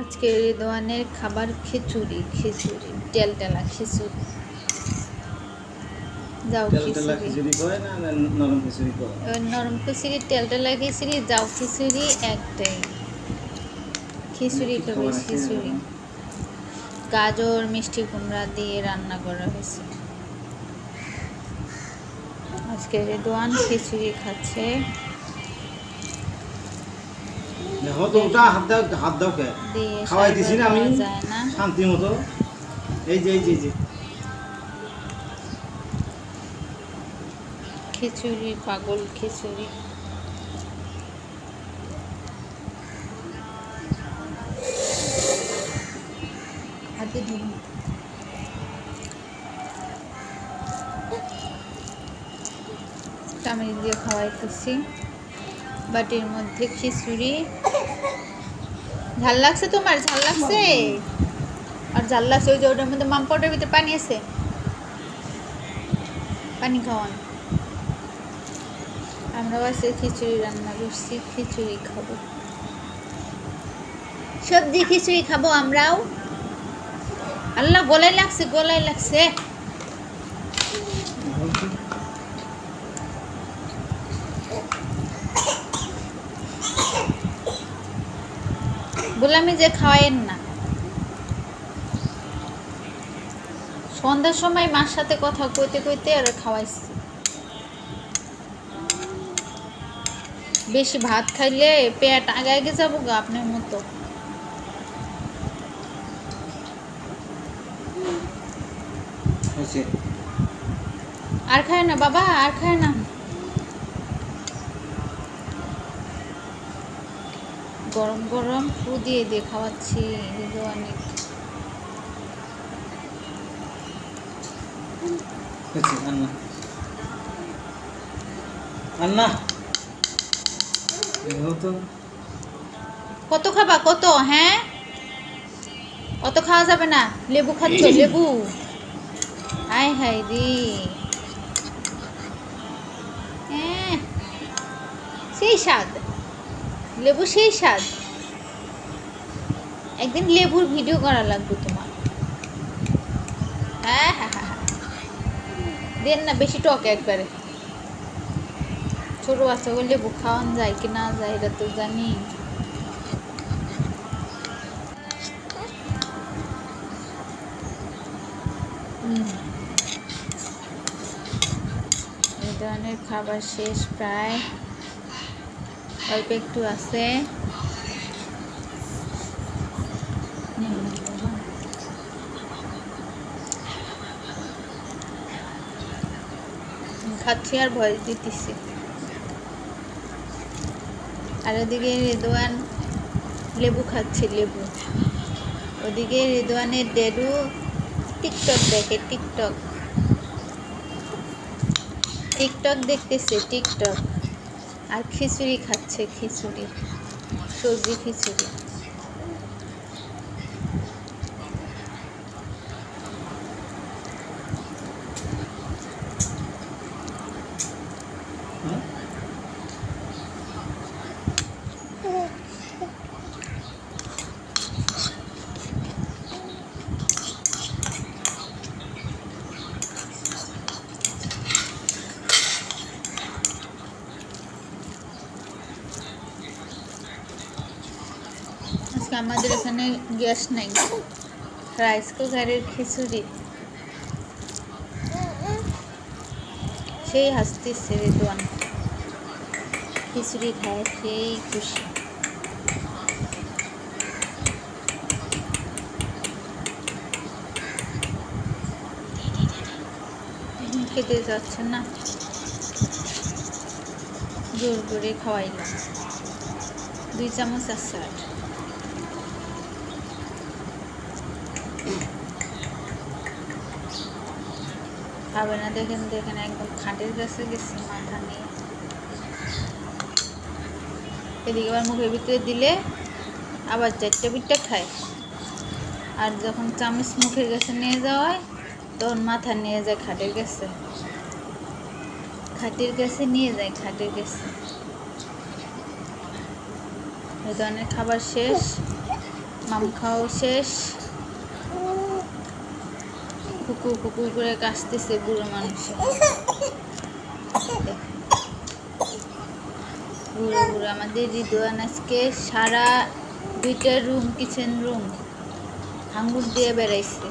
আজকে রেদওয়ানের খাবার খিচুড়ি টেলটেলা খিচুড়ি। যাও টেলটেলা খিচুড়ি কয় না নরম খিচুড়ি কয়? নরম খিচুড়ি টেলটেলা খিচুড়ি যাও খিচুড়ি একটাই। খিচুড়ি খাবে খিচুড়ি, গাজর মিষ্টি কুমড়া দিয়ে রান্না করা হয়েছে। আজকে রেদওয়ান খিচুড়ি খাচ্ছে। দেখো তো ওটা হাত দাও কে খাওয়াই দিছি না আমি শান্তি মতো। এই যে খিচুড়ি পাগল খিচুড়ি। হাতে ধরুন। চামচ দিয়ে খাওয়াইতেছি। বাটির মধ্যে খিচুড়ি। ঝাল লাগছে তোমার? ঝাল লাগছে? আর ঝাল লাগছে ওই যে ওটার মধ্যে মামপটের ভিতরে পানি আছে, পানি খাওয়ান। আমরাও আজকে খিচুড়ি রান্না করছি, খিচুড়ি খাবো। সবজি খিচুড়ি খাবো আমরাও। আল্লাহ গলায় লাগছে। বললাম যে খাওয়াইন না। সন্ধ্যার সময় মার সাথে কথা কইতে আর খাওয়াইছি। বেশি ভাত খাইলে পেট আগে যাবো গা আপনার মতো। আর খায় না বাবা, আর খায় না। গরম গরম ফু দিয়ে খাওয়াচ্ছি অনেক। কত খাবা কত? হ্যাঁ অত খাওয়া যাবে না। লেবু খাচ্ছ? লেবু হাই রে। হ্যাঁ সেই স্বাদ লেবু, সেই স্বাদ। একদিন লেবুর ভিডিও করা লাগবে তোমার। হ্যাঁ দেন না বেশি টক একবারে। ছোট বাচ্চা বললে লেবু খাওয়ান যায় কি না যায় এটা তো জানি। এই ধরনের খাবার শেষ প্রায়, অল্প একটু আছে। খাচ্ছি আর ভয়েস দিতেছি। আর ওদিকে রেদওয়ান লেবু খাচ্ছে, লেবু। ওদিকে রেদওয়ানের ডেডু টিকটক দেখে, টিকটক দেখতেছে টিকটক। আর খিচুড়ি খাচ্ছে, খিচুড়ি সবজি খিচুড়ি। আজকে আমাদের এখানে গ্যাস নাই, রাইস কুকারের খিচুড়ি। সেই হাসতেছে রেদওয়ান, খিচুড়ি খায় সেই খুশি। খেতে যাচ্ছে না, জোর করে খাওয়াইলাম। 2 চামচ আচার। খাবে না দেখেন একদম খাটের কাছে গেছে মাথা নিয়ে। এদিকে আবার মুখের ভিতরে দিলে আবার 4টা বিটটা খায়। আর যখন চামচ মুখের কাছে নিয়ে যাওয়া হয় তখন মাথা নিয়ে যায় খাটের কাছে, নিয়ে যায় খাটের কাছে। এই ধরনের খাবার শেষ। মাম খাওয়া শেষ। কুকু কুকু করে কাশতেছে বুড়ো মানুষে। বুড়ো বুড়ো আমাদের রিদওয়ান আজকে সারা 2টা রুম, কিচেন রুম আঙ্গুর দিয়ে বেড়াইছে।